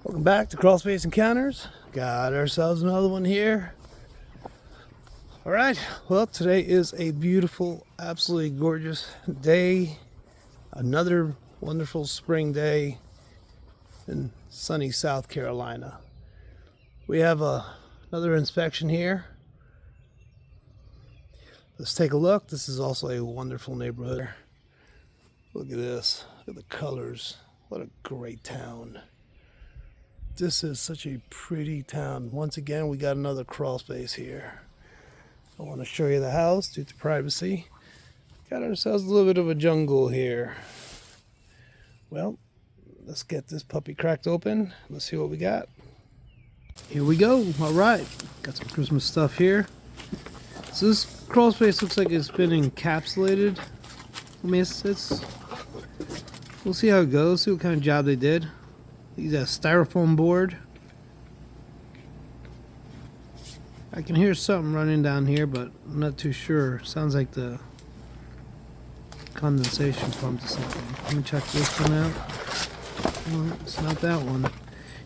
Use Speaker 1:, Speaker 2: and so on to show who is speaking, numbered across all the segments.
Speaker 1: Welcome back to Crawl Space Encounters. Got ourselves another one here. Alright, well, today is a beautiful, absolutely gorgeous day. Another wonderful spring day in sunny South Carolina. We have another inspection here. Let's take a look. This is also a wonderful neighborhood. Look at this. Look at the colors. What a great town. This is such a pretty town. Once again, we got another crawl space here. I want to show you the house due to privacy. Got ourselves a little bit of a jungle here. Well, let's get this puppy cracked open. Let's see what we got. Here we go. All right, got some Christmas stuff here. So this crawl space looks like it's been encapsulated. I mean, we'll see how it goes. See what kind of job they did. Use a styrofoam board. I can hear something running down here, but I'm not too sure. Sounds like the condensation pump or something. Let me check this one out. No, it's not that one.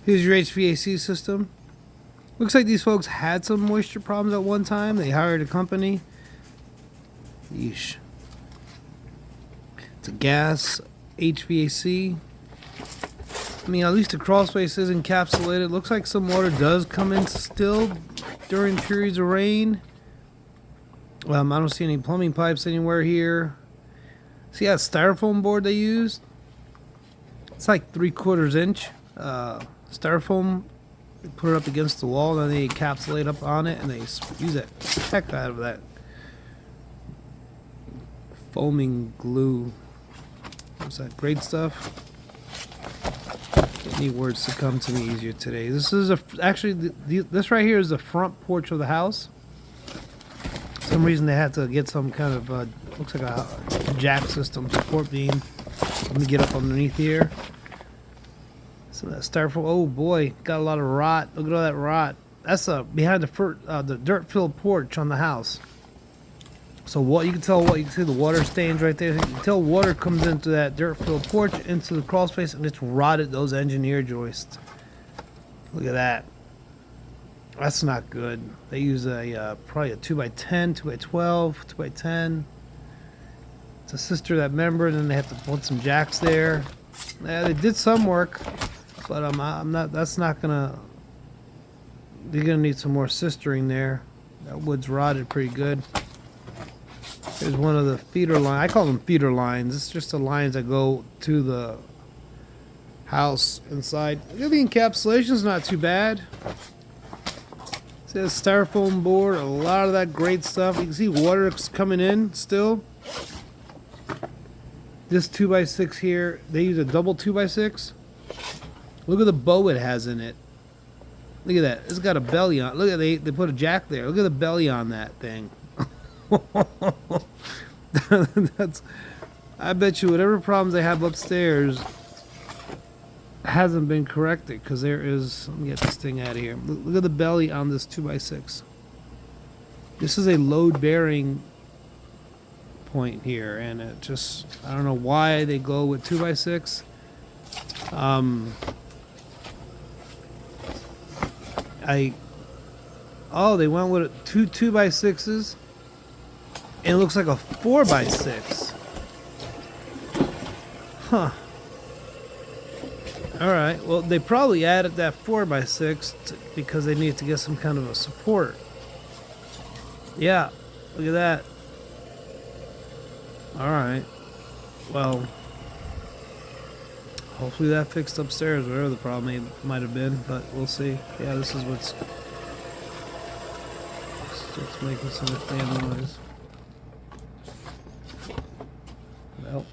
Speaker 1: Here's your HVAC system. Looks like these folks had some moisture problems at one time. They hired a company. Yeesh. It's a gas HVAC. I mean, at least the crawl space is encapsulated. Looks like some water does come in still during periods of rain. I don't see any plumbing pipes anywhere here. See that styrofoam board they used? It's like 3/4 inch styrofoam. They put it up against the wall, and then they encapsulate up on it, and they use that heck out of that foaming glue. What's that? Great stuff. Need words to come to me easier today. This is this right here is the front porch of the house. For some reason they had to get some kind of looks like a jack system support beam. Let me get up underneath here. So that styrofoam. Oh boy, got a lot of rot. Look at all that rot. That's behind the dirt-filled porch on the house. So what you can see the water stains right there. You can tell water comes into that dirt-filled porch into the crawl space, and it's rotted those engineer joists. Look at that. That's not good. They use probably a 2x10, 2x12, 2x10. It's a sister that member, and then they have to put some jacks there. Yeah, they did some work, but I'm not. That's not gonna. They're gonna need some more sistering there. That wood's rotted pretty good. There's one of the feeder lines. I call them feeder lines. It's just the lines that go to the house inside. Look at the encapsulation's not too bad. See that styrofoam board, a lot of that great stuff. You can see water coming in still. This 2x6 here, they use a double 2x6. Look at the bow it has in it. Look at that. It's got a belly on. Look at they put a jack there. Look at the belly on that thing. I bet you whatever problems they have upstairs hasn't been corrected, because there is. Let me get this thing out of here. Look at the belly on this 2x6. This is a load bearing point here, and it just, I don't know why they go with 2x6. They went with two 2x6s. And it looks like a 4x6. Huh. Alright, well, they probably added that 4x6 because they needed to get some kind of a support. Yeah, look at that. Alright. Well, hopefully that fixed upstairs, whatever the problem might have been, but we'll see. Yeah, this is what's making so much damn noise. Well,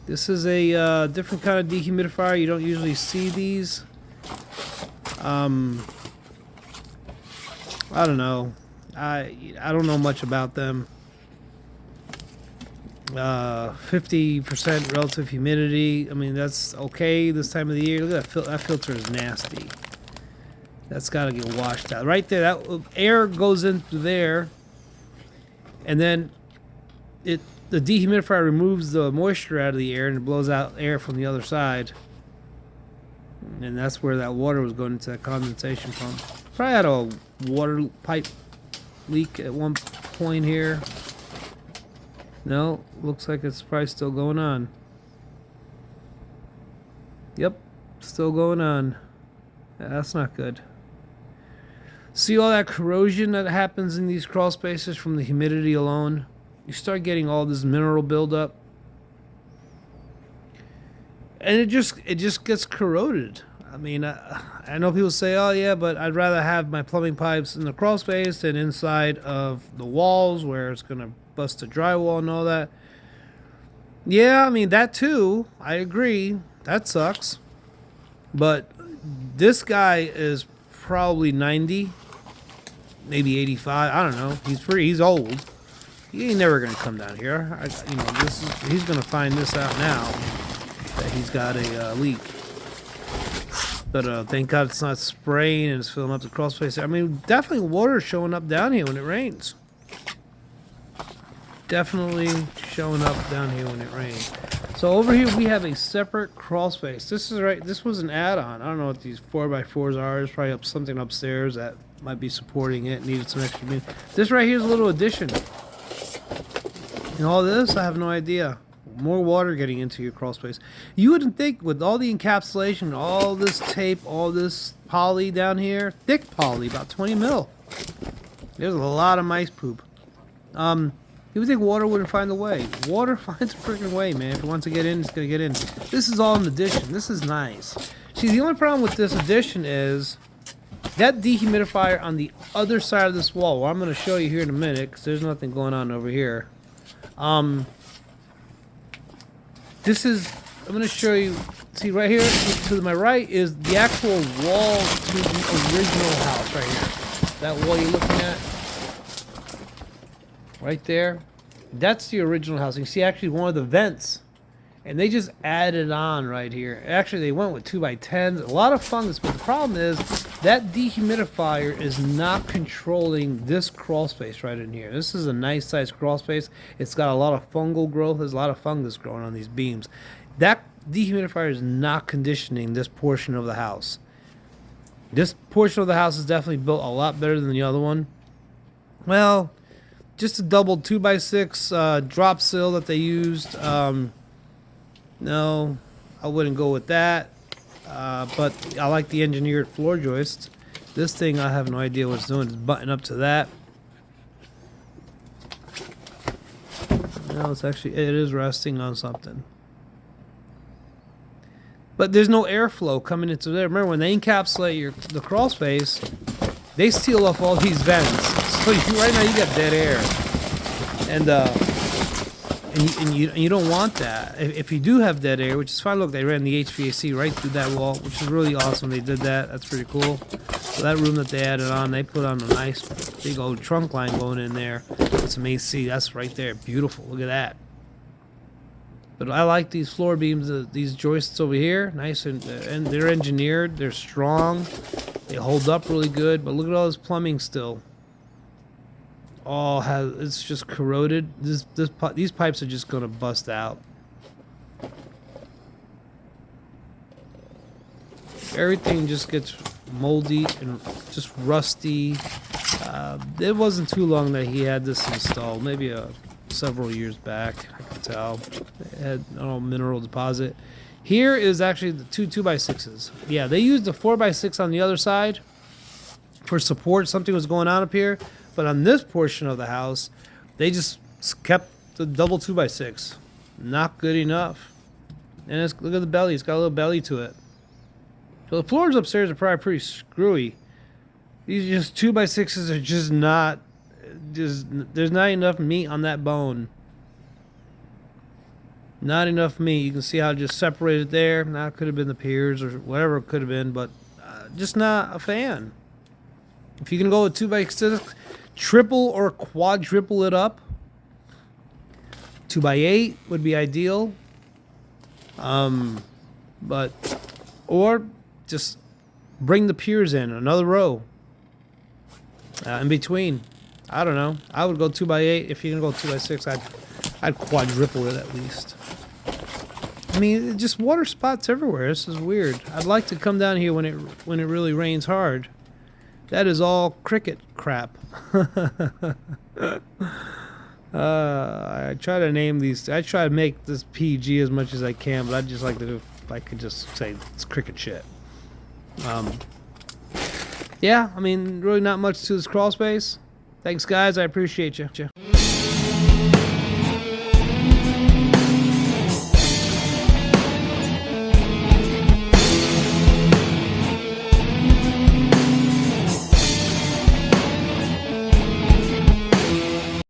Speaker 1: this is a different kind of dehumidifier. You don't usually see these. I don't know. I don't know much about them. 50% relative humidity. I mean, that's okay this time of the year. Look at that filter is nasty. That's got to get washed out. Right there, that air goes into there, and then the dehumidifier removes the moisture out of the air and it blows out air from the other side. And that's where that water was going into that condensation pump. Probably had a water pipe leak at one point here. No, looks like it's probably still going on. Yep, still going on. Yeah, that's not good. See all that corrosion that happens in these crawl spaces from the humidity alone? You start getting all this mineral buildup. And it just gets corroded. I mean, I know people say, oh yeah, but I'd rather have my plumbing pipes in the crawl space than inside of the walls where it's going to bust the drywall and all that. Yeah, I mean, that too. I agree. That sucks. But this guy is probably 90, maybe 85. I don't know. He's old. He ain't never gonna come down here. He's gonna find this out now that he's got a leak. But thank God it's not spraying and it's filling up the crawl space. I mean, definitely water showing up down here when it rains. Definitely showing up down here when it rains. So over here we have a separate crawl space. This was an add-on. I don't know what these 4x4s are. There's probably something upstairs that might be supporting it. Needed some extra meat. This right here is a little addition. And all this, I have no idea. More water getting into your crawl space. You wouldn't think with all the encapsulation, all this tape, all this poly down here, thick poly, about 20 mil. There's a lot of mice poop. You would think water wouldn't find a way. Water finds a freaking way, man. If it wants to get in, it's going to get in. This is all an addition. This is nice. See, the only problem with this addition is that dehumidifier on the other side of this wall. Well, I'm going to show you here in a minute because there's nothing going on over here. I'm going to show you, see right here to my right is the actual wall to the original house right here. That wall you're looking at. Right there, that's the original house. You can see actually one of the vents, and they just added on right here. Actually, they went with 2x10s, a lot of fungus, but the problem is that dehumidifier is not controlling this crawl space right in here. This is a nice size crawl space. It's got a lot of fungal growth. There's a lot of fungus growing on these beams. That dehumidifier is not conditioning this portion of the house. This portion of the house is definitely built a lot better than the other one. Well, just a double 2x6 drop sill that they used. No, I wouldn't go with that. But I like the engineered floor joist. This thing, I have no idea what it's doing. It's butting up to that. No, it is resting on something. But there's no airflow coming into there. Remember, when they encapsulate the crawl space, they seal off all these vents. So right now you got dead air, and you don't want that. If you do have dead air, which is fine. Look, they ran the HVAC right through that wall, which is really awesome. They did that. That's pretty cool. So that room that they added on, they put on a nice big old trunk line going in there with some AC. That's right there. Beautiful. Look at that. But I like these floor beams, these joists over here. Nice, and they're engineered. They're strong. They hold up really good. But look at all this plumbing still. It's just corroded. These pipes are just gonna bust out. Everything just gets moldy and just rusty. It wasn't too long that he had this installed. Maybe several years back. I can tell. It had mineral deposit. Here is actually the two 2x6s. Yeah, they used the 4x6 on the other side for support. Something was going on up here. But on this portion of the house, they just kept the double 2x6. Not good enough. And look at the belly. It's got a little belly to it. So the floors upstairs are probably pretty screwy. These just 2x6s are just not... there's not enough meat on that bone. Not enough meat. You can see how it just separated there. Now it could have been the piers or whatever it could have been. But just not a fan. If you can go with 2x6... triple or quadruple it up. 2x8 would be ideal. Or just bring the piers in another row in between. I don't know. I would go 2x8. If you can go 2x6, I'd quadruple it at least. I mean, just water spots everywhere. This is weird. I'd like to come down here when it really rains hard. That is all cricket crap. I try to name these. I try to make this PG as much as I can, but I'd just like to do. If I could just say it's cricket shit. Yeah, I mean, really not much to this crawl space. Thanks, guys. I appreciate you.